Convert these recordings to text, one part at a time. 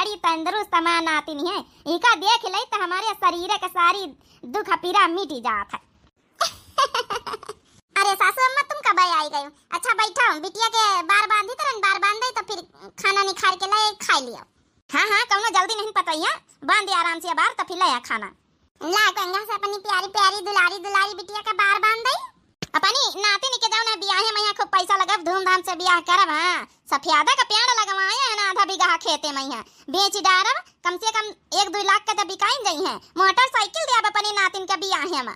बड़ी तंदुरुस्त माँ नातिन है। इका देख ले तो हमारे शरीर के सारी दुख पीड़ा मिट जात है। अरे सासू अम्मा तुम कब आई गई? अच्छा बैठो, बिटिया के बार बांधी तरन, बार बांधे तो फिर खाना निखार के लाए खा लियो। हाँ हाँ कौनो जल्दी नहीं पतैया, बांध दे आराम से बार तो फिर लाया खाना। ला कंगा से अपनी प्यारी प्यारी दुलारी दुलारी बिटिया का बार बांध दई। अपनी नातिन के जाओ ना बियाह में यहाँ खूब पैसा लगब, धूमधाम से बियाह करब। हां सफियादा का पेड़ लगवाए है ना, आधा बीघा खेते में यहाँ बेच डारब, कम से कम 1-2 लाख का तो बिकाई गई है। मोटरसाइकिल दे अपनी नातिन का बियाह में।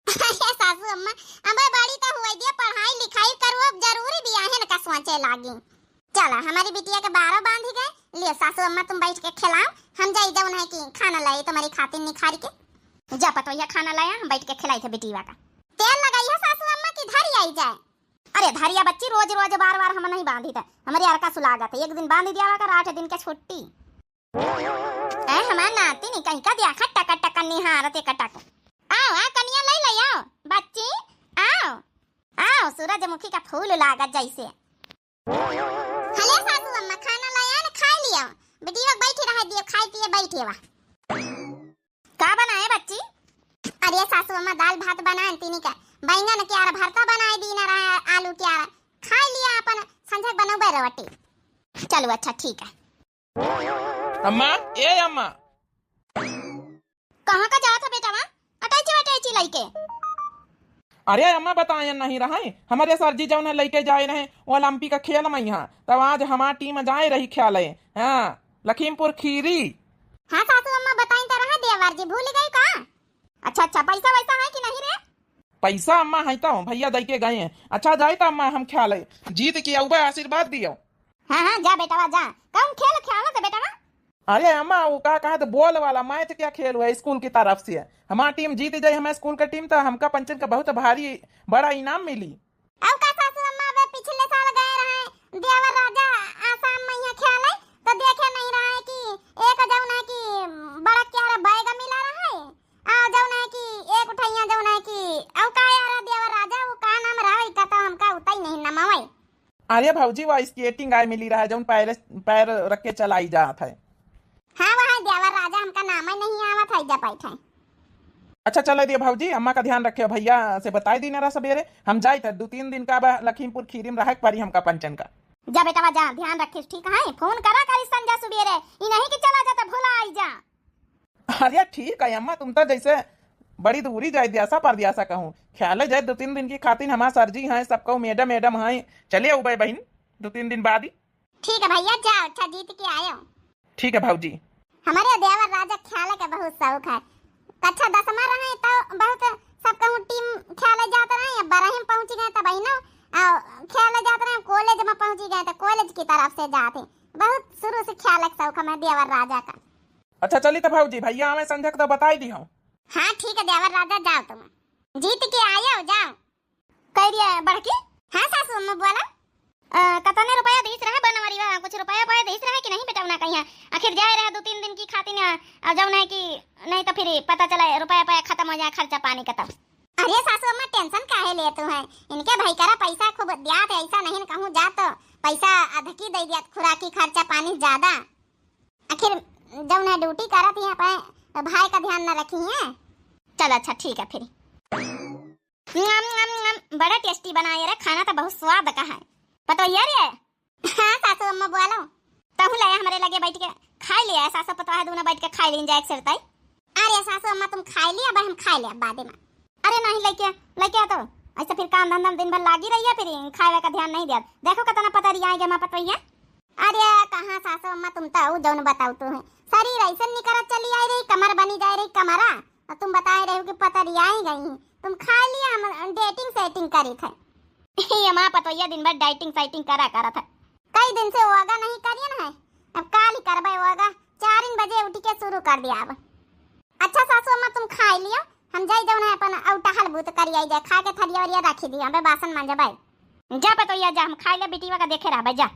सासू अम्मा अब बड़ी तो हुई दिया, पढ़ाई लिखाई करू, अब जरूरी बियाह है ना का सोचे लागी। चला हमारी बिटिया के 12 बांध ही गए। लियो सासू अम्मा तुम बैठ के खिलाओ, हम जाई जाऊन है कि खाना लाए तुम्हारी खातिर निखार के। जा पतोया खाना लाया, हम बैठ के खिलाई थे बिटिया का। तेल लगाई है सासू अम्मा की धरी आई जाए? अरे धरिया बच्ची रोज रोज बार बार हम नहीं बांधी थे, हमारी यार का सुलागत है, एक दिन बांध दिया कर 8 दिन के छुट्टी। हमारा नाती नहीं कहीं का दिया खट्टा कट्टा कन्नी हारते कटक। आओ आ कनिया ले ले आओ बच्ची, आओ आओ सूरजमुखी का फूल लागत जैसे। हले सासू अम्मा खाना लाया ना, खा लिया बिटिया बैठी रह दियो, खाई पिए बैठी वा। का बनाए बच्ची? अरे सासू अम्मा दाल भात बनाए तीनी का, बैंगन के आरा भरता बनाए दी ना रहा, आलू के आरा खा लिया, अपन संझक बनौबे रोटी। चलो अच्छा ठीक है। अम्मा ए अम्मा कहां का जात है बेटा? वहां अटैची लइके। अरे अम्मा बताए नहीं रहे, हमारे सर जी जौन लेके जाए रहे ओलंपिक का खेल में यहाँ, तब आज हमारी टीम जाए रही खेले। हाँ लखीमपुर खीरी। हाँ सासू अम्मा बताई तो रहा, देवर जी भूल गई का? अच्छा अच्छा पैसा वैसा है कि नहीं रे? पैसा अम्मा है तो भैया दे के गए हैं। अच्छा जाए तो अम्मा हम खेले, जीत के आऊबे आशीर्वाद दियो। हाँ हाँ जा बेटा जा, कौन खेल खेलना था बेटा? अरे अम्मा वो कहा तो बॉल वाला मैच क्या खेल हुआ स्कूल की तरफ से, हमारी टीम जीत जाए, हमारे स्कूल का टीम, तो हमका पंचन का बहुत भारी बड़ा इनाम मिली। अब का सासू अम्मा वे पिछले साल गए रहे देवर राजा आसाम में यहाँ खेले, तो देखे नहीं रहा है कि एक जौन है कि बड़ा क्या बैग मिला रहा है, आ जौन है कि एक उठैया जौन है कि अब का यार देवर राजा वो का नाम रहा का, तो हमका उतई नहीं नमावे। अरे भौजी वो स्केटिंग आय मिली रहा है जौन पैर रख के चलाई जात है। हाँ वहाँ देवर राजा, हमका नाम ही नहीं आवत है, जा बैठे। अच्छा चलो दिए भौजी, अम्मा का ध्यान रखे, भैया से बताई दी ना सवेरे हम जाए थे 2-3 दिन का लखीमपुर खीरी में रह परी हमका पंचन का। जा बेटा जा, ध्यान रखिस ठीक है, फोन करा करी संजा सुबेरे, ई नहीं कि चला जाता भूला आई जा। अरे ठीक है अम्मा, तुम तो जैसे बड़ी दूरी जाए दियासा पर दियासा कहूँ, ख्याल जाए 2-3 दिन की खातिर, हमारे सर जी हैं सबको मैडम हैं, चले आओ बहन 2-3 दिन बाद ही। ठीक है भैया जाओ, अच्छा जीत के आयो। ठीक है भाजी। हमारे देवर राजा खेले का बहुत शौक है, अच्छा 10वां रहे तो बहुत सब कहूँ टीम खेले जाते रहे, अब 12 पहुंच गए तो बहनों खेले जाते रहे, कॉलेज में पहुंच गए तो कॉलेज की तरफ से जाते, बहुत शुरू से खेले का शौक है देवर राजा का। अच्छा चली तो भाजी, भैया हमें संझक तो बताई दी हूँ। हाँ ठीक है देवर राजा जाओ, तुम जीत के आयो जाओ। कह रही है बड़की? हाँ सासू अम्मा बोला कतने रुपया दीस रहा बनवारी, कुछ रुपया पाए दीस रहा कि नहीं बेटा ना कहीं, आखिर जाए रहा 2-3 दिन की खातिर अब जौन है कि नहीं तो फिर पता चला रुपया पाया खत्म हो जाए खर्चा पानी का तब। अरे सासू अम्मा टेंशन काहे ले तू है, इनके भाई करा पैसा खूब दिया थे, ऐसा नहीं कहूँ जा तो पैसा अधकी दे दिया, खुराकी खर्चा पानी ज्यादा, आखिर जौन है ड्यूटी करा थी यहाँ भाई का ध्यान न रखी है। चल अच्छा ठीक है फिर। बड़ा टेस्टी बनाए रे खाना, तो बहुत स्वाद का है पता यार ये। हाँ सासू अम्मा बोलो, तहु लाया हमारे लगे बैठ के खा लिया, सासू पता है दोनों बैठ के खा लेंगे एक सरताई। अरे सासू अम्मा तुम खा लिया, अब हम खा लिया बाद में। अरे नहीं लेके आ तो ऐसे फिर काम धंधा दिन भर लागी रही है, फिर खाए का ध्यान नहीं दिया, देखो कितना पता रिया जमा पता है। अरे कहाँ सासू अम्मा तुम तो जौन बताओ तू है, शरीर ऐसे निकल चली आई रही, कमर बनी जा रही कमरा, और तुम बताए रहे हो कि पता रिया ही गई, तुम खा लिया, हम डेटिंग सेटिंग करी थे। ये माँ पतोया दिन भर डाइटिंग साइटिंग करा था, कई दिन से योगा नहीं करिए ना है, अब काल ही करबे योगा, 4 बजे उठ के शुरू कर दिया अब। अच्छा सासू अम्मा तुम खा लियो, हम जाई जाऊन है अपन औटा हलबूत करी आई जाए, खा के थरिया वरिया रखी दी, हमें बासन मांजबे जा पतोया जा, हम खा ले बिटिया का देखे रहा जा।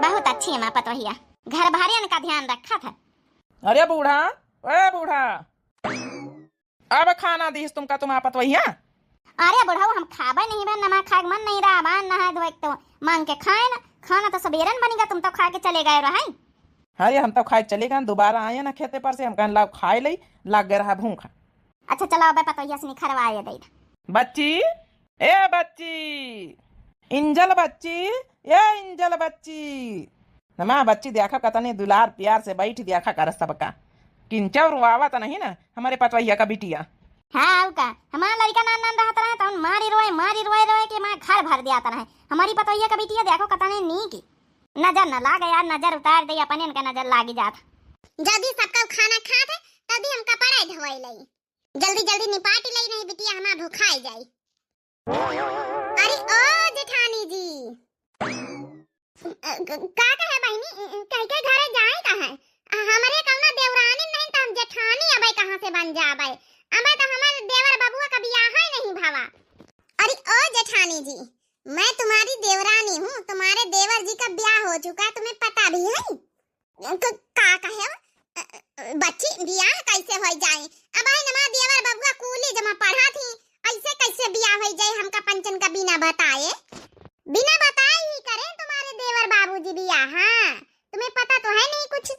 बहुत अच्छी है माँ पतोहिया, घर भारियन का ध्यान रखा था। अरे बूढ़ा ए बूढ़ा, अब खाना दीस तुमका तुम आपत वही है। अरे बुढ़ाऊ हम खाबे नहीं बे, नमा खाए मन नहीं रहा, मान नहा धोए तो मांग के खाए ना, खाना तो सबेरन बनेगा, तुम तो खा के चले गए रहे। अरे हम तो खाए चले गए, दोबारा आए ना खेते पर से, हम कहन लाओ खाए लई, लाग गए रहा भूखा। अच्छा चलो अब पतोहिया से निखरवाए दे। बच्ची, ए बच्ची, इंजल बच्ची, ए इंजल बच्ची, नमा बच्ची देखा कतने दुलार प्यार से बैठ देखा कर सबका, किंचा रुआवा तो नहीं ना हमारे पतवैया का बिटिया। हाँ का हमारा लड़का नान नान रहता रहा तो मारी रोए रोए के मैं घर भर दिया रहा। हमारी पतोहिया का बिटिया देखो कतने नी की नजर न लागे यार, नजर उतार दे अपने का नजर लागी जात। जल्दी सबका खाना खात है तभी हम कपड़ा धोई लई, जल्दी जल्दी निपाट लई नहीं बिटिया हमार भूखाई जाई। अरे ओ जेठानी जी का कहे बहनी, कह के घरे जाए कहां? हमारे कौना देवरानी नहीं तो हम जेठानी अबे कहां से बन जाबे? अबे तो हमारे देवर बबुआ का बियाह है नहीं भावा। अरे ओ जेठानी जी, मैं तुम्हारी देवरानी हूँ, तुम्हारे देवर जी का ब्याह हो चुका है, तुम्हें पता भी है। का कहे बच्ची ब्याह कैसे हो जाए? अब आई नमा देवर बबुआ कूली जमा पढ़ा थी, ऐसे कैसे ब्याह हो जाए हमका पंचन का बिना बताए? बिना बताए ही करें तुम्हारे देवर बाबूजी ब्याह? हाँ तुम्हें पता तो है नहीं कुछ,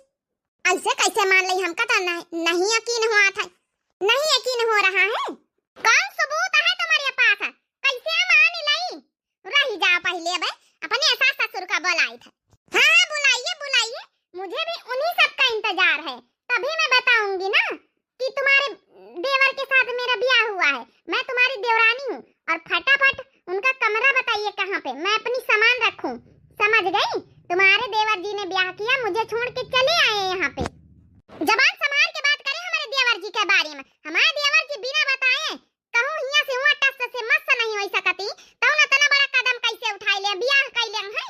ऐसे कैसे मान ली? हमका तो नहीं यकीन हुआ था, नहीं यकीन हो रहा है। कौन सबूत है तुम्हारे पास? कैसे मान ली? रही जा पहले अब अपने सास ससुर का बुलाई था। हाँ बुलाइए बुलाइए, मुझे भी उन्हीं सब का इंतजार है, तभी मैं बताऊंगी ना कि तुम्हारे देवर के साथ मेरा ब्याह हुआ है। मैं तुम्हारी देवरानी हूँ और फटाफट उनका कमरा बताइए कहाँ पे, मैं अपनी सामान रखूं। समझ गई? तुम्हारे देवर जी ने ब्याह किया, मुझे छोड़ के चले आए यहाँ पे। जबान संभाल के बात करें हमारे देवर जी के बारे में। हमारे देवर जी बिना बताए कहूँ हिया से हुआ टस से मस्त नहीं हो सकती, तो ना तना बड़ा कदम कैसे उठाई ले, ब्याह कैले हैं?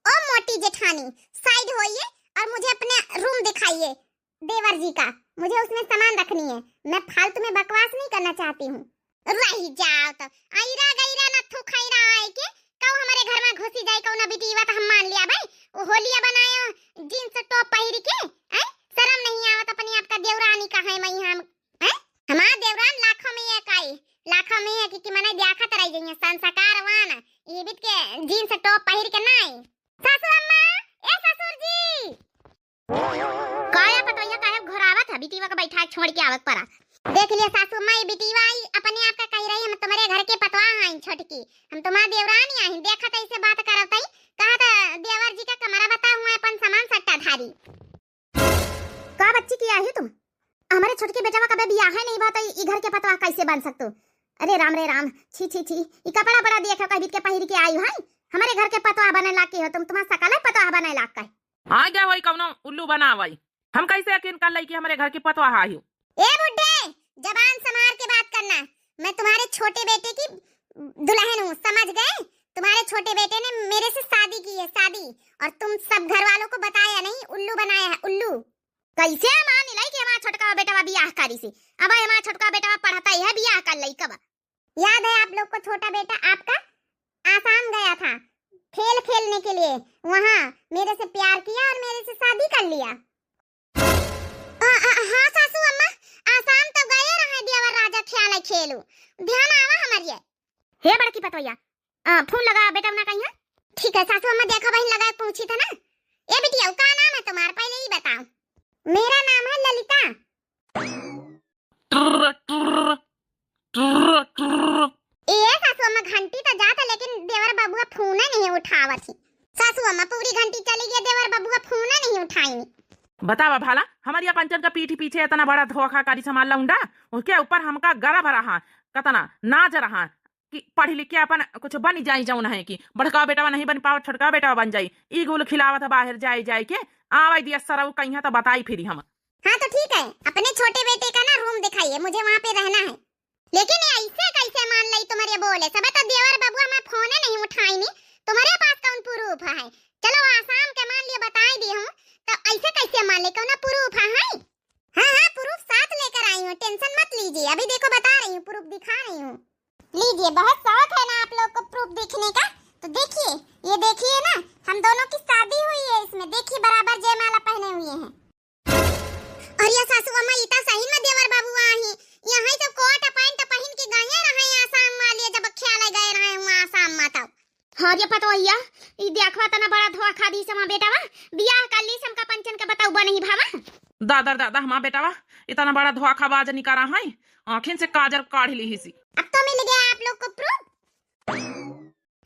ओ मोटी जेठानी साइड होइए और मुझे अपने रूम दिखाइए देवर जी का, मुझे उसमें सामान रखनी है, मैं फालतू में बकवास नहीं करना चाहती हूँ। रही जाओ तो आईरा गईरा न थू खैरा आए के कौ हमारे घर में घुसी जाए कौ ना बिटीवा तो हम मान लिया भाई। वो होलिया बनायो जींस टॉप पहिर के, हैं शर्म नहीं आवत अपनी आप का देवरानी का है? मैं हम हैं हमारा देवरान लाखों में एक आई, लाखों में है कि मैंने देखा तराई जइए संस्कारवान ये बिट के जींस टॉप पहिर के नहीं। सासू अम्मा, ए ससुर जी, काया पतोहिया काहे घोरावत है? बिटीवा का बैठा छोड़ के आवत परा। देख लिया सासू अम्मा, ये बिटीवा आई अपने आप का कह रही है हम तुम्हारे घर के पतवा हैं छोटकी, हम तुम्हारा देवरानी आई। देखा तो ऐसे बात करत है, कहा था देवर जी का कमरा बता हुआ है अपन सामान सट्टा धारी। का बच्ची की आई तुम? हमारे छोटके बेटा का बियाह है नहीं बात, ई घर के पतवा कैसे बन सकतो? अरे राम रे राम, छी छी छी, ई कपड़ा बड़ा देखो कह के पहिर के आई है, हमारे घर के पतवा बने लाके हो तुम? तुम्हारा सकल है पतवा बने लाक का? आ गया वही कौनो उल्लू बना वही, हम कैसे यकीन कर लई कि हमारे घर की पतवा आई हो? ए बुड्ढे जबान संभाल के बात करना, मैं तुम्हारे छोटे बेटे की दुल्हन हूँ, समझ गए? तुम्हारे छोटे बेटे ने मेरे से शादी की है, शादी, और तुम सब घर वालों को बताया नहीं, उल्लू बनाया है उल्लू। कैसे मान लाई कि हमारा छोटका बेटा बियाह करी सी? अब हमारा छोटका बेटा पढ़ता ही है, बियाह कर लई कब? याद है आप लोग को छोटा बेटा आपका आसाम गया था खेल खेलने के लिए, वहाँ मेरे से प्यार किया और मेरे से शादी कर लिया। हाँ सासू अम्मा, आसाम तो गए रहे देवर राजा ख्याल खेलू, ध्यान आवा हमारी हे बड़की पतोहिया। फोन लगा बेटा ना कहीं? ठीक है सासू अम्मा, देखो बहन लगा पूछी था ना। ए बिटिया का नाम है तुम्हारा पहले ही बताओ। मेरा नाम है ललिता। ए सासू अम्मा घंटी तो जाता लेकिन देवर बाबूआ फोन नहीं उठावत थी। सासू अम्मा पूरी घंटी चली गई, देवर बाबूआ फोन नहीं उठाई। बतावा भाला, हमारी पंचन का पीठी पीछे इतना बड़ा धोखाकारी संभाल लौंडा, उसके ऊपर हमका गर्व रहा, कतना नाज रहा कि पढ़ी लिख के अपन कुछ बन जाई जाऊन है कि बड़का बेटा नहीं बन पाओ, छोटका बेटा बन जाई, ई गुल खिलावत बाहर जाए जाए के आवाई दिया सरऊ कहीं तो बताई फिरी हम। हाँ तो ठीक है, अपने छोटे बेटे का ना रूम दिखाइए, मुझे वहाँ पे रहना है। लेकिन ऐसे कैसे मान ली तुम्हारे बोले? सब तो देवर बाबूआ मैं फोन नहीं उठाई नहीं, तुम्हारे पास कौन प्रूफ है? चलो आसाम के मान लिया बताई दी हूँ, तो ऐसे कैसे मान ले? कौन प्रूफ है? हाँ हाँ प्रूफ साथ लेकर आई हूँ, टेंशन मत लीजिए, अभी देखो बता रही हूँ, प्रूफ दिखा रही हूँ। लीजिए, बहुत शौक है ना आप लोग को प्रूफ दिखने का, तो देखिए, ये देखिए ना, हम दोनों की शादी हुई है इसमें, देखिए बराबर जयमाला पहने हुए हैं। और ये सासू अम्मा इतना सही में देवर बाबूआ ही यहाँ ही सब कोट पैंट पहन के गए रहे आसाम वाले, जब ख्याल गए रहे हुआ आसाम में तब। हाँ ये पतोहिया, ई देखवा तना बड़ा धोखा दी समा बेटावा, बियाह कर ली समका पंचन का बताऊ नहीं भावा। दादा दादा हमारा बेटावा इतना बड़ा धोखाबाज निकाला है, आँखें से काजल काढ़ ली ही सी। अब तो मिल गया आप लोग को प्रूफ।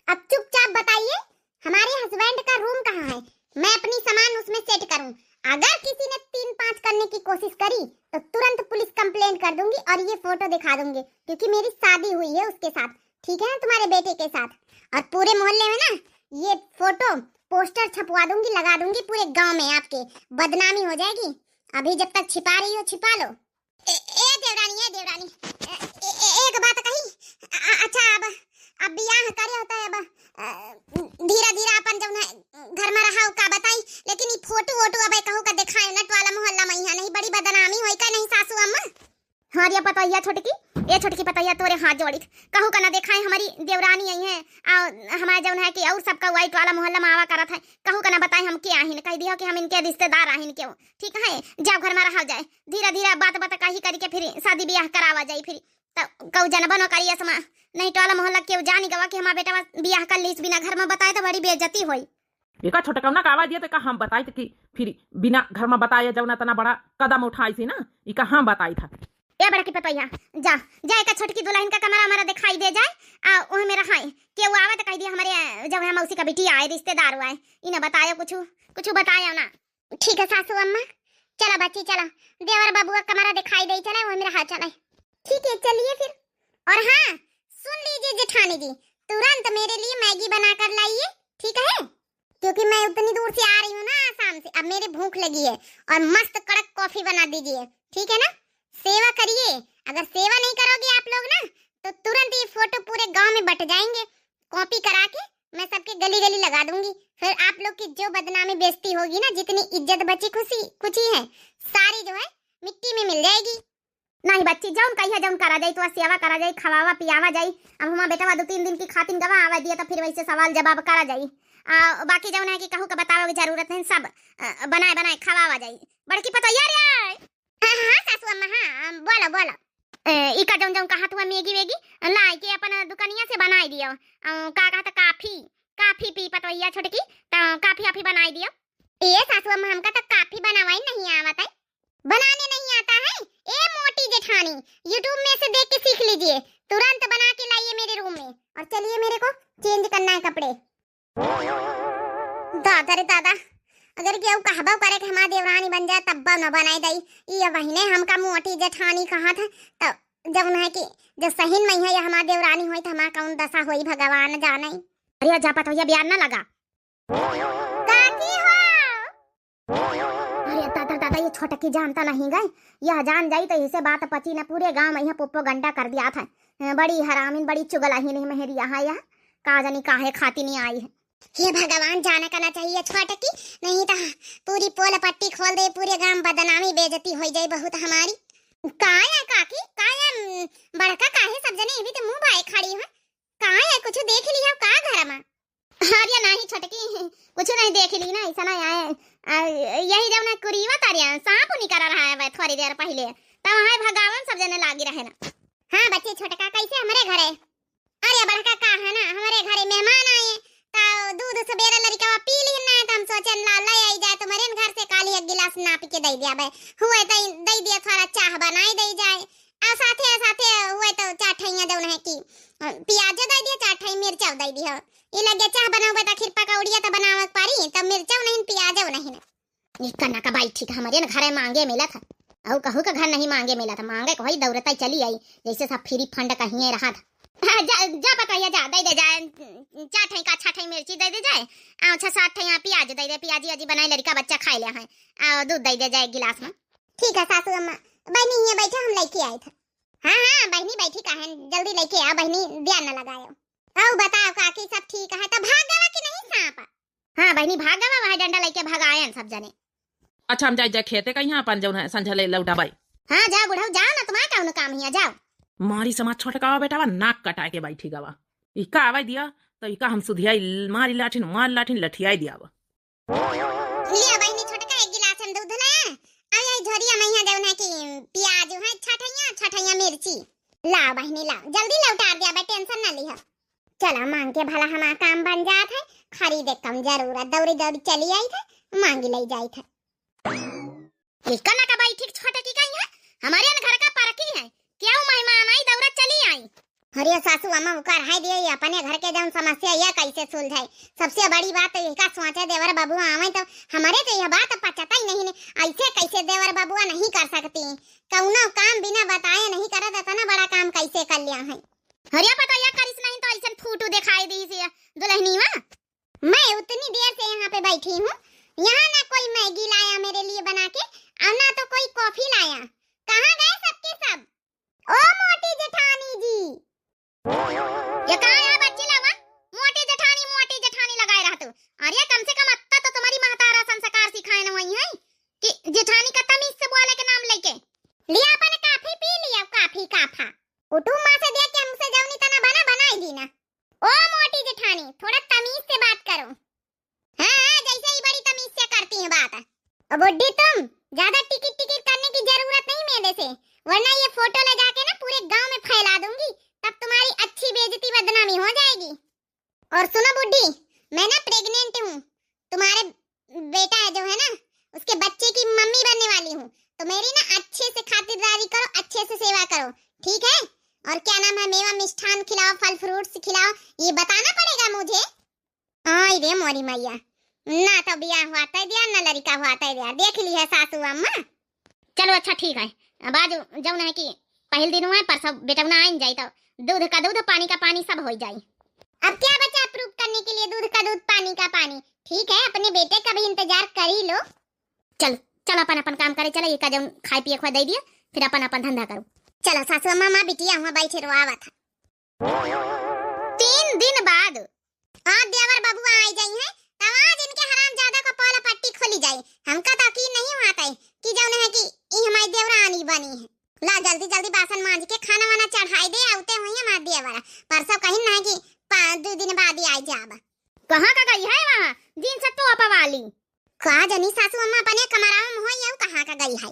अब चुपचाप बताइए हमारे हस्बैंड का रूम कहाँ है, मैं अपनी सामान उसमें सेट करूं। अगर किसी ने 3-5 करने की कोशिश करी तो तुरंत पुलिस कंप्लेंट कर दूंगी और ये फोटो दिखा दूंगी, क्योंकि मेरी शादी हुई है उसके साथ, ठीक है, तुम्हारे बेटे के साथ। और पूरे मोहल्ले में ना ये फोटो पोस्टर छपवा दूंगी, लगा दूंगी पूरे गांव में, आपके बदनामी हो जाएगी। अभी जब तक छिपा रही हो छिपा लो। देवरानी एक बात कही। अच्छा अब बियाह करे होता है, अब धीरे धीरे अपन जब घर में रहा का बताई, लेकिन ये फोटो वोटो अब कहू का दिखाए नट वाला मोहल्ला में यहाँ नहीं बड़ी बदनामी होई का नहीं सासू अम्मा। हाँ ये पतैया छोटकी, ये छोटकी पतैया तोरे हाथ जोड़ी कहू का ना दिखाए, हमारी देवरानी आई है हमारे जौन है कि और सबका व्हाइट वाला मोहल्ला में आवा करत है, कहू का ना बताए हम क्या आहिन, कह दियो कि हम इनके रिश्तेदार आहिन क्यों, ठीक है। जाओ घर में रहा जाए, धीरे धीरे बात कही करके फिर शादी ब्याह करावा जाए, फिर तो कहू जनबा न करिए समा, नहीं टोला मोहल्ला क्यों जानी गवा कि हमारा बेटा ब्याह कर ली बिना घर में बताए तो बड़ी बेइज्जती होई। एका छोटा कौना का आवाज दिया तो हम बताई थे कि फिर बिना घर में बताया जब इतना बड़ा कदम उठाई थी ना, इका हम बताई था। ए बड़ा की पतैया जा जाए का छोटकी दुल्हन का कमरा हमारा दिखाई दे जाए, आ ओह में रहाई के वो आवे तो कह दिया हमारे जब है मौसी का बेटी आए रिश्तेदार हुआ है, इन्हें बतायो कुछ बताया ना। ठीक है सासू अम्मा, चला बच्ची चला, देवर बाबू का कमरा दिखाई दे, चला वो मेरा हाथ चला। ठीक है चलिए फिर। और हाँ सुन लीजिए जेठानी जी, तुरंत मेरे लिए मैगी बना कर लाइए, ठीक है, क्योंकि मैं उतनी दूर से आ रही हूँ ना आसाम से, अब मेरी भूख लगी है। और मस्त कड़क कॉफी बना दीजिए, ठीक है ना। सेवा करिए, अगर सेवा नहीं करोगे आप लोग ना तो तुरंत ये फोटो पूरे गांव में बट जाएंगे, कॉपी करा के मैं सबके गली गली लगा दूंगी, फिर आप लोग की जो बदनामी बेइज्जती होगी ना, जितनी इज्जत बची खुशी है सारी जो है मिट्टी में मिल जाएगी। नहीं बच्ची जौन कहिया जौन करा जाई, तो सेवा करा जाई, खवावा पियावा जाई। अब हमारा बेटा 2-3 दिन की खातिन गवा आवा दिया तो फिर वैसे सवाल जवाब करा जाई। बाकी जौन है कि कहू का बतावे की जरूरत है, सब बनाए खवावा जाई। बड़की पतैया रे। हाँ सासू अम्मा, हाँ बोलो। इका जौन कहा तुआ मैगी वेगी लाई के अपन दुकानिया से बनाई दियो, का कहता काफी पी पतैया छोटकी, तो काफी बनाई दियो। ए सासू अम्मा हमका तो काफी बनावाई नहीं आवत है, बनाने नहीं आता है। ए मोटी जेठानी YouTube में से देख के सीख लीजिए, तुरंत बना के लाइए मेरे रूम में, और चलिए मेरे को चेंज करना है कपड़े। दादा रे दादा, अगर केहू कहबो करे कि हमार देवरानी बन जाए तब न बनाई दई, ये वहीने हमका मोटी जेठानी कहा था, तो जब है कि जब सहीन में है या हमार देवरानी होई तो हमार कौन दशा होई भगवान जाने। अरे जा पत होया बियान ना लगा काकी हो। अरे दादा ये छोटकी जानता नहीं गई, यह जान जाई तो इसे बात पची ना, पूरे गांव में यह पुप्पो गंडा कर दिया था। बड़ी हरामिन बड़ी चुगलाही नहीं मेरी यहाँ यह का जानी काहे खाती नहीं आई है। हे भगवान जाने करना चाहिए छोटकी, नहीं तो पूरी पोल पट्टी खोल दे, पूरे गांव बदनामी बेइज्जती हो जाए बहुत हमारी। काया काकी काया बड़का काहे सब जने भी तो मुंह बाए खड़ी है, काया कुछ देख लिया का घर में। अरे नहीं छोटकी कुछ नहीं देख ली ना, ऐसा नहीं आए, यही जब ना कुरीवा तारिया सांप निकल रहा है थोड़ी देर पहले, तब हाय भगवान सब जने लागी रहे ना। हाँ बच्चे छोटका कैसे हमारे घरे। अरे बड़का का है ना हमारे घरे मेहमान आए, तो दूध सवेरे लड़का पी ली ना, तो हम सोचे ला आई जाए तुम्हारे घर से काली एक गिलास नाप के दे दिया भाई, हुए तो दे दिया थोड़ा चाह बनाई दे जाए, और साथे हुए तो चाठैया जौन है कि प्याज दे दिया, चाठै मिर्चा दे दिया, ये लगे चाह बनावे तो खीर पकौड़िया तो बनावे पारी, तो मिर्चा नहीं प्याज नहीं ना। ये कन्ना का बाई ठीक हमारे ना घरे मांगे मिला था, और कहू का घर नहीं मांगे मिला था, मांगे को ही दौड़ता चली आई जैसे सब फ्री फंड कहीं रहा था। जा पतैया जा दे दे जाए, 4 का 6 मिर्ची दे दे जाए, 6-7 प्याज दे दे, प्याजी बनाई लड़का बच्चा खाए ले है, और दूध दे दे जाए गिलास में। ठीक है सासू अम्मा, बहनी ये बैठा हम लेके आए थे। हाँ बहनी बैठी का है, जल्दी लेके आ बहनी, ध्यान न लगाओ। आओ बताओ काकी सब ठीक है, तो भाग गवा कि नहीं सांप। हाँ बहनी भाग गवा, वह डंडा लेके भगाए सब जने। अच्छा हम जाए खेते का यहाँ अपन जौन है संझले लौटा बाई। हाँ जाओ बुढ़ाओ जाओ ना, तुम्हारा कौन काम है, जाओ। मारी समाज छोटे का बेटा नाक कटा के बैठी गवा, इका आवाज दिया तो इका हम सुधिया मारी लाठिन लठियाई दिया। लिया बहनी छोटे का 1 गिलास हम दूध लाया, आई झोरिया में यहाँ जौन है कि प्याज है 6 मिर्ची, ला बहनी ला जल्दी लौटा दिया बे, टेंशन ना लिहा। चला मांग के भला हमारा काम बन जात है, खरीदे कम जरूरत, दौड़ी चली आई थे मांगी ले जाई थे। इसका ना का भाई ठीक छोटे की कहीं है, हमारे यहाँ घर का पार्की है, क्या मेहमान आई दौरा चली आई। अरे सासू अम्मा उकार है दिए अपने घर के जौन समस्या या कैसे सुलझाए। सबसे बड़ी बात तो इसका सोचे देवर बाबुआ आवे तो हमारे तो यह बात पता ही नहीं ने, ऐसे कैसे देवर बाबुआ नहीं कर सकती, कौनो काम बिना बताए नहीं करत, इतना बड़ा काम कैसे कर लिया है। हरिया पता या करिस नहीं तो ऐसे फोटो दिखाई दी से दुल्हनीवा। मैं उतनी देर से यहाँ पे बैठी हूँ, यहाँ ना कोई मैगी लाया मेरे लिए बना के और ना तो कोई कॉफी लाया। कहाँ गए सबके सब? ओ मोटी जेठानी जी, ये कहाँ है बच्ची लगा? मोटी जेठानी लगाए रहा तू। अरे कम से कम अत्ता तो तुम्हारी महतारा संस्कार सिखाए न वही है कि जेठानी का तमीज से बोले के नाम लेके लिया। अपन काफी पी लिया, काफी काफा उठू माँ से देख के हमसे जौनी तना बना बनाई दी ना। ओ मोटी जेठानी थोड़ा तमीज से बात करो। हाँ जैसे ही बड़ी तमीज से करती है बात। अब बुड्ढी तुम ज्यादा टिकट करने की जरूरत नहीं मेरे से, वरना ये फोटो ले जाके ना पूरे गांव में फैला दूंगी, तब तुम्हारी अच्छी बेइज्जती बदनामी हो जाएगी। और सुनो बुड्ढी, मैं ना प्रेग्नेंट हूँ, तुम्हारे बेटा है जो है ना उसके बच्चे की मम्मी बनने वाली हूँ, तो मेरी ना अच्छे से खातिरदारी करो, अच्छे से सेवा करो, ठीक है? और क्या नाम है, मेवा मिष्ठान खिलाओ, फल फ्रूट्स खिलाओ, ये बताना पड़ेगा मुझे। आई रे मोरी मैया, ना तो बियाह हुआ था दिया ना लड़का हुआ था दिया, देख ली है सासू अम्मा। चलो अच्छा ठीक है, अब आज जौन है कि पहले दिन हुआ पर सब बेटा ना आइन जाए तो दूध का दूध पानी का पानी सब हो जाए। अब क्या बचा प्रूफ करने के लिए, दूध का दूध पानी का पानी, ठीक है? अपने बेटे का भी इंतजार कर ही लो। चल चल अपन अपन काम करे, चलो ये का जौन खाए पिए खुआ दे दिया, फिर अपन अपन धंधा करो। चलो सासू अम्मा माँ बिटिया हुआ बैठे रोआवा था। 3 दिन बाद आज देवर बाबुआ आई जाई है, तब आज इनके हराम ज्यादा का पौला पट्टी खोली जाए। हमका तो यकीन नहीं होता है कि जौन है कि ई हमारी देवरानी बनी है। ला जल्दी जल्दी बासन मांज के खाना वाना चढ़ाई दे, आउते हुई है मार दिया वाला, परसों कहीं ना है कि 5-2 दिन बाद ही आई जाब। कहाँ का गई है वहाँ जींस टॉप वाली? कहा जनी सासू अम्मा अपने कमरा में हो या कहाँ का गई है?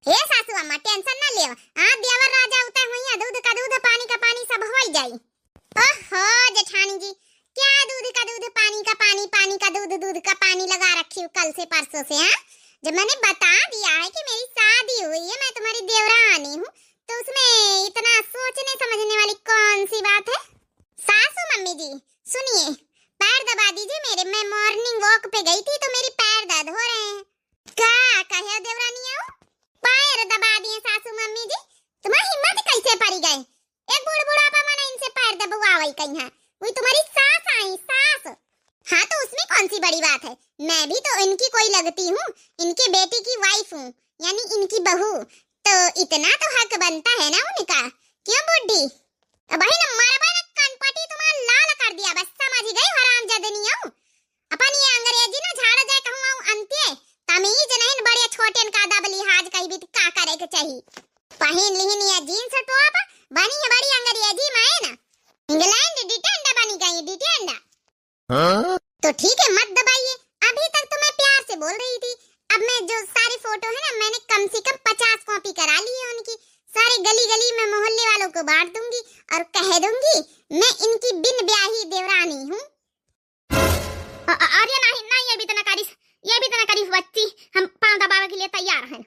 हे सासू अम्मा टेंशन ना ले, आज देवर राजा उतर हुई है, दूध का दूध पानी का पानी सब हो जाई। ओहो जेठानी जी, क्या दूध का दूध पानी का पानी, पानी का दूध दूध का पानी लगा रखी हूँ कल से परसों से। हाँ जब मैंने बता दिया है कि मेरी शादी हुई है, मैं तुम्हारी देवरानी हूँ, तो उसमें इतना सोचने समझने वाली कौन सी बात है? सासू मम्मी जी सुनिए, पैर दबा दीजिए मेरे, मैं मॉर्निंग वॉक पे गई थी तो मेरी पैर दर्द हो रहे हैं। क्या कहे देवरानी आओ, पैर दबा दिए सासू मम्मी जी, तुम्हारी हिम्मत कैसे पड़ी गए? एक बुढ़ापा माना इनसे पैर दबावाई कहीं है, वही तुम्हारी सास आई सास। हाँ तो उसमें कौन सी बड़ी बात है, मैं भी तो इनकी कोई लगती हूँ, इनके बेटी की वाइफ हूँ, यानी इनकी बहू, तो इतना तो हक बनता है ना उनका। क्यों बुड्ढी? भाई ना मारा ना कनपटी तुम्हारा लाल कर दिया, बस समझ गई हरामजादनियों। अपन ये अंग्रेजी ना झाड़ा जाए कहूँ अंत्य तमीज नहीं, बड़े छोटे का दब लिहाज कहीं भी का करे के चाहिए। पहन लिहिन ये जींस टॉप बनी है बड़ी अंग्रेजी में ना, इंग्लैंड डिटेंडा बनी गई डिटेंडा। तो ठीक है मत दबाइए, अभी तक तो मैं प्यार से बोल रही थी, अब मैं जो सारी फोटो है ना मैंने कम से कम 50 कॉपी करा ली है उनकी, सारे गली गली में मोहल्ले वालों को बांट दूंगी और कह दूंगी मैं इनकी बिन ब्याही देवरानी हूँ। अरे नहीं नहीं, ये भी तना करीफ बच्ची, हम पांव दबावे के लिए तैयार हैं।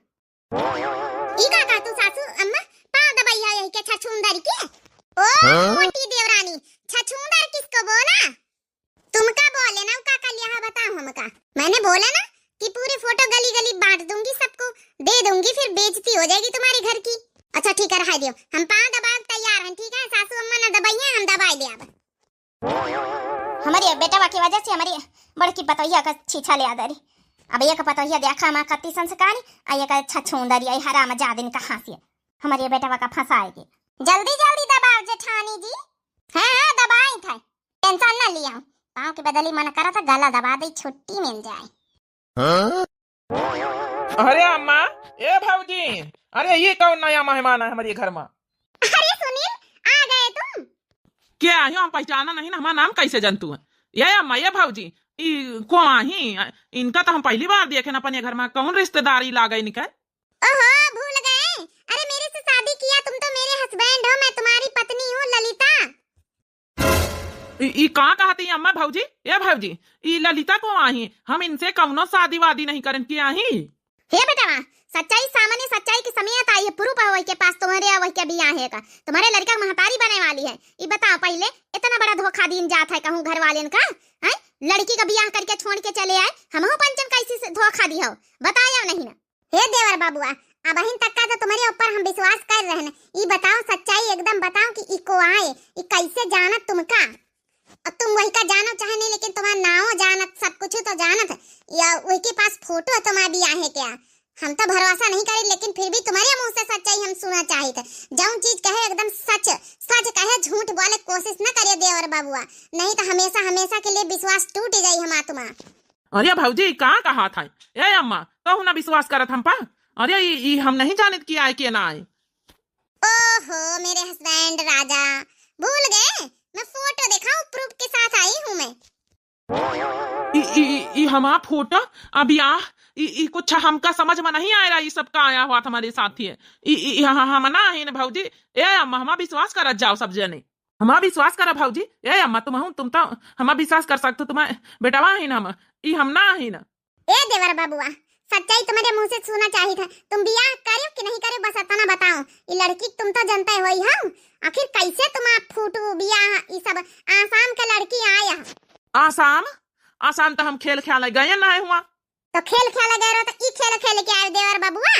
इका का तू सासू अम्मा पांव दबाइया यही के छछूंदर के? ओ मोटी देवरानी, छछूंदर किसको बोला? तुमका बोले ना का कर लिया बताओ हमका। मैंने बोला ना कि पूरी फोटो गली गली बांट दूंगी, सबको दे दूंगी, फिर बेइज्जती हो जाएगी तुम्हारे घर की। अच्छा ठीक है रहा दियो, हम पांव दबाव तैयार हैं, ठीक है? सासू अम्मा ना दबाइए, हम दबाई दे। अब हमारी बेटा की वजह से हमारी बड़की पतोहिया का छीछा ले आदरी, अब ये का पतोहिया देखा मां कत्ती संस्कारी, आ ये का छछूंदरी आई हराम जादिन कहां से हमारी बेटा का फंसाएगी। जल्दी जल्दी दबाओ जेठानी जी। हां दबाई था, टेंशन ना लिया, पांव के बदली मन करा था गला दबा दे, छुट्टी मिल जाए। अरे अम्मा, ए भाऊजी, अरे ये कौन नया मेहमान है हमारे घर में? अरे सुनील आ गए तुम? क्या आयो, हम पहचाना नहीं ना, हमारा नाम कैसे जानतू है? ये अम्मा ये भाऊजी ई को आही, इनका तो हम पहली बार देखे ना अपने घर में, कौन रिश्तेदारी ला गई निकल? ओहो भूल गए, अरे मेरे से शादी किया, तुम तो मेरे हस्बैंड हो, मैं तुम्हारी पत्नी हूँ ललिता। ई कहाँ कहती अम्मा भाऊजी? ये भाऊजी ई ललिता को आही, हम इनसे कौनो शादी वादी नहीं करन की आही। हे बेटा, सच्चाई सामान्य सच्चाई की समियत आई है, प्रूफ है वही के पास तुम्हारे वही के बिया है का, तुम्हारे लड़का महतारी बने वाली है। ये बताओ पहले इतना बड़ा धोखा दिन जात है कहूँ घर वाले का है? लड़की का बियाह करके छोड़ के चले आए, हमहू पंचन कैसी से धोखा दी हो बताया नहीं ना। हे देवर बाबुआ, अब अहिन तक का तो तुम्हारे ऊपर हम विश्वास कर रहे हैं। ये बताओ सच्चाई एकदम बताओ कि इको आए ये कैसे जानत तुमका? अब तुम वही का जानो चाहे नहीं, लेकिन तुम्हारा नाम जानत सब कुछ तो जानत है, या वही के पास फोटो है तुम्हारा बिया है क्या? हम तो भरोसा नहीं करे, लेकिन फिर भी तुम्हारे मुंह से सच्चाई हम सुना चाहिए थे। जौन चीज कहे एकदम सच सच कहे, झूठ बोले कोशिश न करे देवर बाबुआ, नहीं तो हमेशा हमेशा के लिए विश्वास टूट जाये हमारा तुम्हारा। अरे भौजी कहाँ कहा था ए अम्मा, कहू ना विश्वास करत हम पा। अरे ये हम नहीं जानत कि आए कि ना आए। ओहो मेरे हस्बैंड राजा, भूल गए? मैं फोटो दिखाऊं, प्रूफ के साथ आई हूँ मैं। हमारा फोटो अभी कुछ हमका समझ में नहीं आ रहा, ये सब का आया हुआ हमारे साथी है। हम ना है भौजी। ए अम्मा हमारा विश्वास कर जाओ सब जने, हमारा विश्वास करा भौजी। ए अम्मा तुम तो हमारा विश्वास कर सकते, तुम्हारे बेटावा है ना हम ना है ना। ए देवर बाबुआ, सच्चाई तुम्हारे मुंह से सुना चाहिए था। तुम बियाह करो कि नहीं करो बस इतना बताओ। ये लड़की तुम तो जानते हो ही हम, आखिर कैसे तुम फोटो बियाह ये सब आसाम का लड़की आया? आसाम तो हम खेल खेला गए ना हुआ, तो खेल खेला गए तो ई खेल खेल के आए देवर बाबुआ।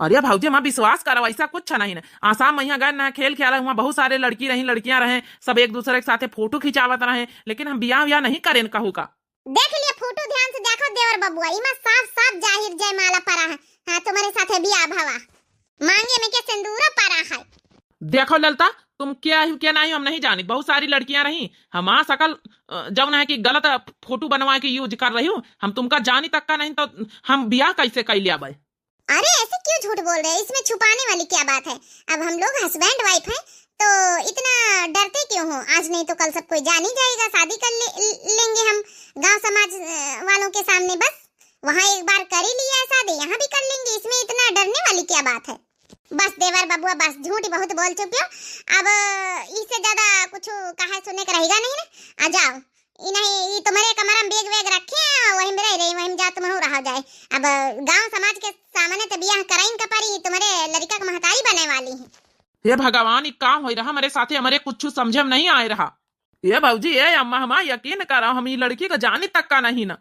अरे भौजी हमारा विश्वास करो, ऐसा कुछ नहीं है। आसाम में यहाँ गए ना खेल खेला हुआ, बहुत सारे लड़की रही लड़कियां रहे, सब एक दूसरे के साथ फोटो खिंचावत रहे, लेकिन हम बियाह नहीं करें कहू का। देख लिया फोटो ध्यान से देखो देवर बाबुआ, इमा साफ साफ जाहिर जयमाला पड़ा है। हाँ तुम्हारे साथ बियाह भवा, मांगे में के सिंदूर पड़ा है। देखो ललता तुम क्या ही क्या नहीं हम नहीं जानी, बहुत सारी लड़कियां रही, हमारा सकल जब है कि गलत फोटो बनवा के यूज कर रही हूँ, हम तुमका जानी तक का नहीं तो हम बियाह कैसे कर लिया भाई? अरे ऐसे क्यों झूठ बोल रहे हैं, इसमें छुपाने वाली क्या बात है? अब हम लोग हस्बैंड वाइफ हैं तो इतना डरते क्यों हो? आज नहीं तो कल सब कोई जान ही जाएगा, शादी कर लेंगे हम गांव समाज वालों के सामने। बस वहाँ एक बार कर ही लिया शादी, यहाँ भी कर लेंगे, इसमें इतना डरने वाली क्या बात है? बस देवर बाबुआ बस, झूठ बहुत बोल चुके हो, अब इससे ज्यादा कुछ कहा सुनने का रहेगा नहीं ना। आ जाओ, नहीं ये तुम्हारे कमरा में बैग वैग रखे हैं, वहीं में रह रही, वहीं जा तुम रह जाए। अब गांव समाज के सामने तो बियाह कराइन का परी, तुम्हारे लड़का का महतारी बने वाली है। ये भगवान ये काम हो रहा हमारे साथे, हमारे कुछ समझे में नहीं आ रहा। ये भाजी ये अम्मा हमारा यकीन करा, हम ये लड़की का जाने तक का नहीं ना।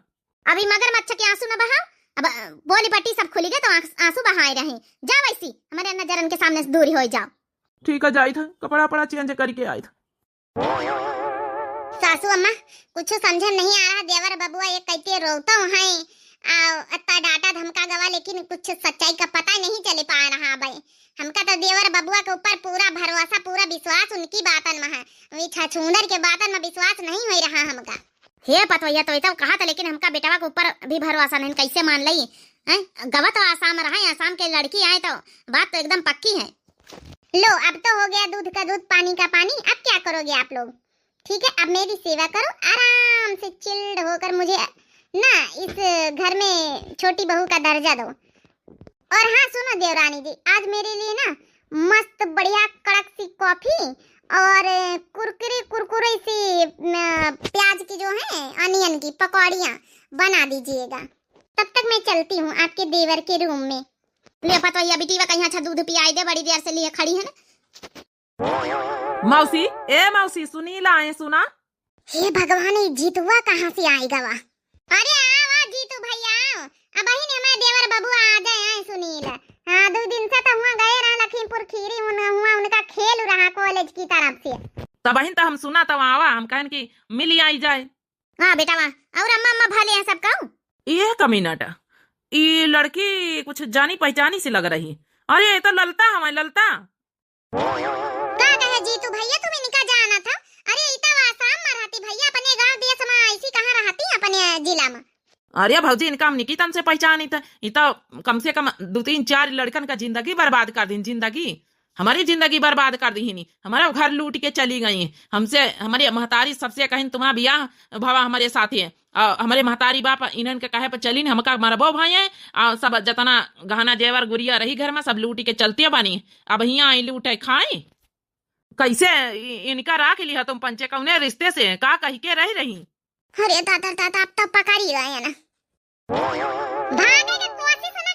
अभी मगरमच्छ के आंसू न बहाओ, अब बोली पट्टी सब खुली गए तो आंसू बहाए रहे। जाओ वैसी हमारे नजरन के सामने से दूरी हो जाओ। ठीक है जाई था, कपड़ा पड़ा चेंज करके आई था। सासू अम्मा कुछ समझे नहीं आ रहा, देवर बबुआ ये कहते रोता है अत्ता डाटा धमका गवा, लेकिन कुछ सच्चाई का पता नहीं चले पा रहा भाई। हमका तो देवर बबुआ के ऊपर पूरा भरोसा पूरा विश्वास उनकी बातन में है, वही छछूंदर के बातन में विश्वास नहीं हो रहा हमका। हे पतवैया तो ऐसा कहा था, लेकिन हमका बेटवा के ऊपर भी भरोसा नहीं, कैसे मान लई? गवा तो आसाम रहा, आसाम के लड़की आए तो बात तो एकदम पक्की है। लो अब तो हो गया दूध का दूध पानी का पानी, अब क्या करोगे आप लोग? ठीक है अब मेरी सेवा करो, आराम से चिल्ड होकर मुझे ना इस घर में छोटी बहू का दर्जा दो। और हाँ सुनो देवरानी जी, आज मेरे लिए ना मस्त बढ़िया कड़क सी कॉफी और कुरकुरे सी प्याज की जो है अनियन की पकौड़ियाँ बना दीजिएगा। तब तक मैं चलती हूँ आपके देवर के रूम में। ले पता है बेटी वा कहीं अच्छा दूध पियाई दे, बड़ी देर से लिए खड़ी है ना। मौसी ए मौसी सुनीला आए सुना। हे भगवान ये जीतुआ कहाँ से आएगा वा? अरे आओ जीतू भैया आओ, अब ही ने हमारे देवर बबुआ आ जाए सुनील। हाँ 2 दिन से तो हुआ गए रहा लखीमपुर खीरी हुआ उनका खेल रहा कॉलेज की तरफ से, तब ही तो हम सुना तो आवा, हम कहन की मिली आई जाए। हाँ बेटा वाह, और अम्मा अम्मा भले हैं सब कहूं। ये कमीनाटा ये लड़की कुछ जानी पहचानी सी लग रही। अरे ये तो ललता हमारी ललता। क्या कहे जीतू भैया तुम्हें निका जाना था? अरे इतना आसाम में रहती भैया, अपने गांव देश में ऐसी कहाँ रहती अपने जिला में? अरे भौजी इनका हम निकितन से पहचानी था, ये तो कम से कम 2-3-4 लड़कन का जिंदगी बर्बाद कर दी, जिंदगी हमारी जिंदगी बर्बाद कर दी ही नहीं, हमारा घर लूट के चली गई। हमसे हमारे महतारी सबसे कहीं तुम्हारा बियाह भवा हमारे साथ है, हमारे महतारी बाप इन्हन के कहे पर चली नहीं, हमका मरबो भाई है, सब जतना गहना जेवर गुड़िया रही घर में सब लूट के चलती बानी। अब यहाँ आई लूटे खाए कैसे इनका राख लिया तुम पंचे कौने रिश्ते से का कही के रही। अरे दादा दादा अब तो पकड़ ही रहे हैं ना, भागने की कोशिश न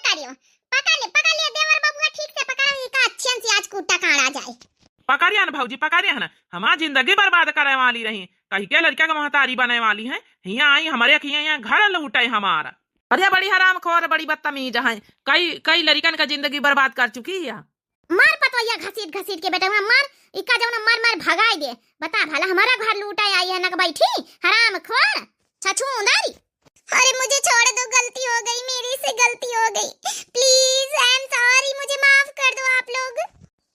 कुत्ता काड़ा जाए। पकड़िया ना भौजी, पकड़िया ना, हमारी जिंदगी बर्बाद करे वाली रही, कहीं के लड़का का महतारी बने वाली है, यहाँ आई हमारे यहाँ घर लूटे हमारा। अरे बड़ी हराम खोर, बड़ी बदतमीज है, कई लड़कन का जिंदगी बर्बाद कर चुकी है। मार पतोया घसीट घसीट के बेटा मार, इक्का जौना मार मार भगाई दे। बता भला हमारा घर लूटा आई है नक बैठी हराम खोर छछूंदरी। अरे मुझे छोड़ दो, गलती हो गई, मेरे से गलती हो गई, प्लीज आई एम सॉरी, मुझे माफ कर दो आप लोग।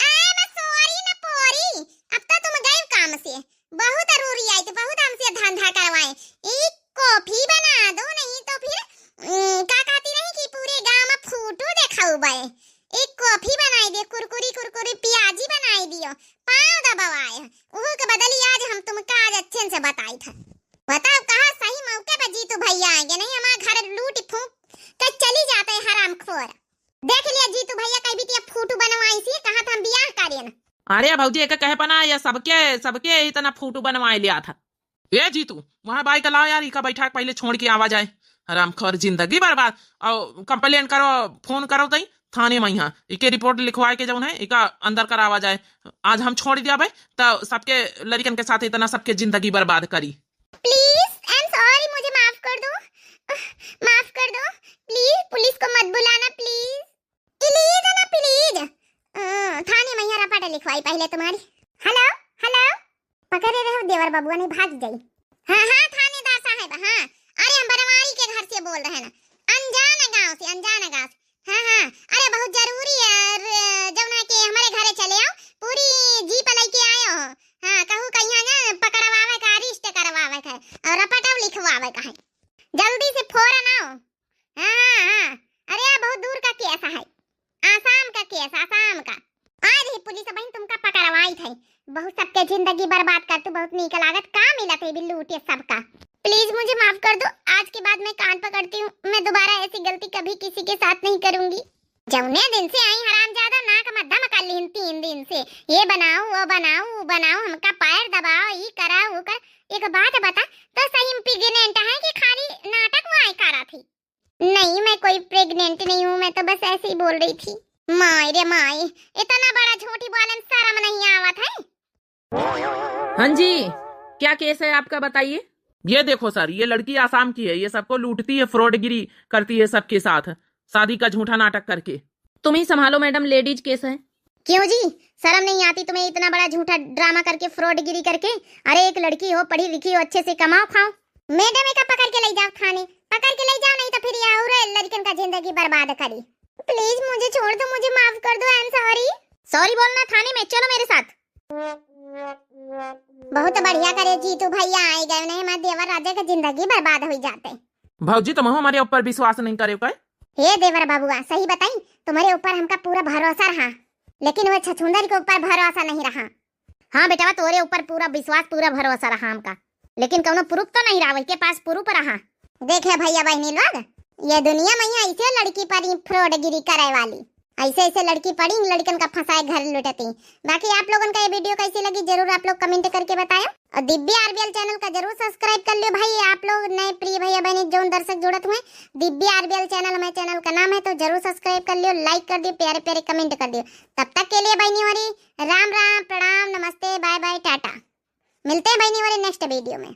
आई एम सॉरी ना पोरी, अब तो तुम गए काम से, बहुत जरूरी आई तो बहुत हमसे धंधा करवाए। एक कॉफी बना दो, नहीं तो फिर का कहती नहीं कि पूरे गांव में फोटो दिखाऊ बाए। एक कॉफी बनाई दे, कुरकुरी कुरकुरी प्याजी बनाई दियो, पाँव दबावाए, वो के बदली आज हम तुमका आज अच्छे से बताई था। बताओ कहाँ सही मौके पे जीतू भैया आएंगे, नहीं हमारा घर लूट फूंक के चली जाते हैं हरामखोर। देख लिया जीतू भैया कहीं भी तिया फोटो बनवाई सी, कहा था हम ब्याह करें। अरे भौजी एक कहे पना या सबके इतना फोटो बनवाए लिया था। ये जीतू वहाँ बाइक लाओ यार, इका बैठा पहले छोड़ के आवा जाए, हरामखोर जिंदगी बर्बाद। और कंप्लेन करो, फोन करो तई थाने में, यहाँ इके रिपोर्ट लिखवा के जाऊन है, इका अंदर करावा जाए। आज हम छोड़ दिया भाई तो सबके लड़कन के साथ इतना सबके जिंदगी बर्बाद करी। प्लीज आई एम सॉरी, मुझे माफ कर दो, माफ कर दो प्लीज, पुलिस को मत बुलाना प्लीज, प्लीज ना प्लीज। थाने में यहाँ रपाटा लिखवाई पहले तुम्हारी। हेलो हेलो, पकड़े रहो देवर बबुआ नहीं भाग जाई। हाँ हाँ थानेदार साहब, हाँ अरे हम बनवारी के घर से बोल रहे हैं ना, अनजाना गांव से, अनजाना गांव से। हाँ हाँ अरे बहुत जरूरी है जमुना के हमारे घरे चले आओ, पूरी जीप लेके आए हो। हाँ कहूँ कहीं ना पकड़वावे का, अरेस्ट करवावे का और रपटा लिखवावे का है, जल्दी से फौरन आओ। हाँ हाँ हाँ अरे बहुत दूर का केस है, आसाम का केस, आसाम का। आज ही पुलिस बहन तुमका पकड़वाई थी, बहुत सबके जिंदगी बर्बाद कर तू, बहुत नीक लागत का मिला थे भी लूटे सबका। प्लीज मुझे माफ कर दो, आज के बाद मैं कान पकड़ती हूँ, मैं दोबारा ऐसी गलती कभी किसी के साथ नहीं करूंगी। जौने दिन से आई हरामजादा नाक में दम कर ली 3 दिन से, ये बनाओ वो बनाओ वो बनाओ, हमका पैर दबाओ, ये करा वो कर। एक बात बता, तो सही में प्रेग्नेंट है कि खाली नाटक वाई करा थी? नहीं मैं कोई प्रेग्नेंट नहीं हूँ, मैं तो बस ऐसे ही बोल रही थी। माई रे माई, इतना बड़ा झूठी बोले में शर्म नहीं आवत है। हाँ जी क्या केस है आपका बताइए। ये देखो सर, ये लड़की आसाम की है, ये सबको लूटती है, फ्रॉडगिरी करती है सबके साथ, शादी का झूठा नाटक करके। तुम ही संभालो मैडम, लेडीज केस है। क्यों जी, शर्म नहीं आती तुम्हें इतना बड़ा झूठा ड्रामा करके, फ्रॉडगिरी करके? अरे एक लड़की हो, पढ़ी लिखी हो, अच्छे से कमाओ खाओ। मैडम का पकड़ के ले जाओ थाने, पकड़ के ले जाओ, नहीं तो फिर और लड़कन का जिंदगी बर्बाद करी। प्लीज मुझे छोड़ दो, मुझे माफ कर दो, आई एम सॉरी। सॉरी बोलना थाने में, चलो मेरे साथ। बहुत बढ़िया करे जीतू भैया आए गए, नहीं हमारे देवर राजा का जिंदगी बर्बाद हो जाते। भाजी तुम हमारे ऊपर विश्वास नहीं करे क्या? हे देवर बाबुआ सही बताई, तुम्हारे ऊपर हमका पूरा भरोसा रहा, लेकिन वो छछूंदर के ऊपर भरोसा नहीं रहा। हाँ बेटा तोरे ऊपर पूरा विश्वास, पूरा भरोसा रहा हमका, लेकिन कौनो प्रूफ तो नहीं रहा, के पास प्रूफ रहा। देखे भैया बहनी लोग, ये दुनिया में ऐसे लड़की पर फ्रॉडगिरी करे वाली, ऐसे ऐसे लड़की पड़ी लड़कन का फंसाए घर लुटती। बाकी आप लोगों का ये वीडियो कैसी लगी जरूर आप लोग कमेंट करके बताएं, और दिव्या आरबीएल चैनल का जरूर सब्सक्राइब कर लियो भाई। आप लोग नए प्रिय भैया बहनी जो दर्शक जुड़त हुए, दिव्या आरबीएल चैनल हमारे चैनल का नाम है, तो जरूर सब्सक्राइब कर लियो, लाइक कर दियो, प्यारे प्यारे कमेंट कर दियो। तब तक के लिए बहनी वाली राम राम, प्रणाम, नमस्ते, बाय बाय, टाटा। मिलते हैं बहनी वाली नेक्स्ट वीडियो में।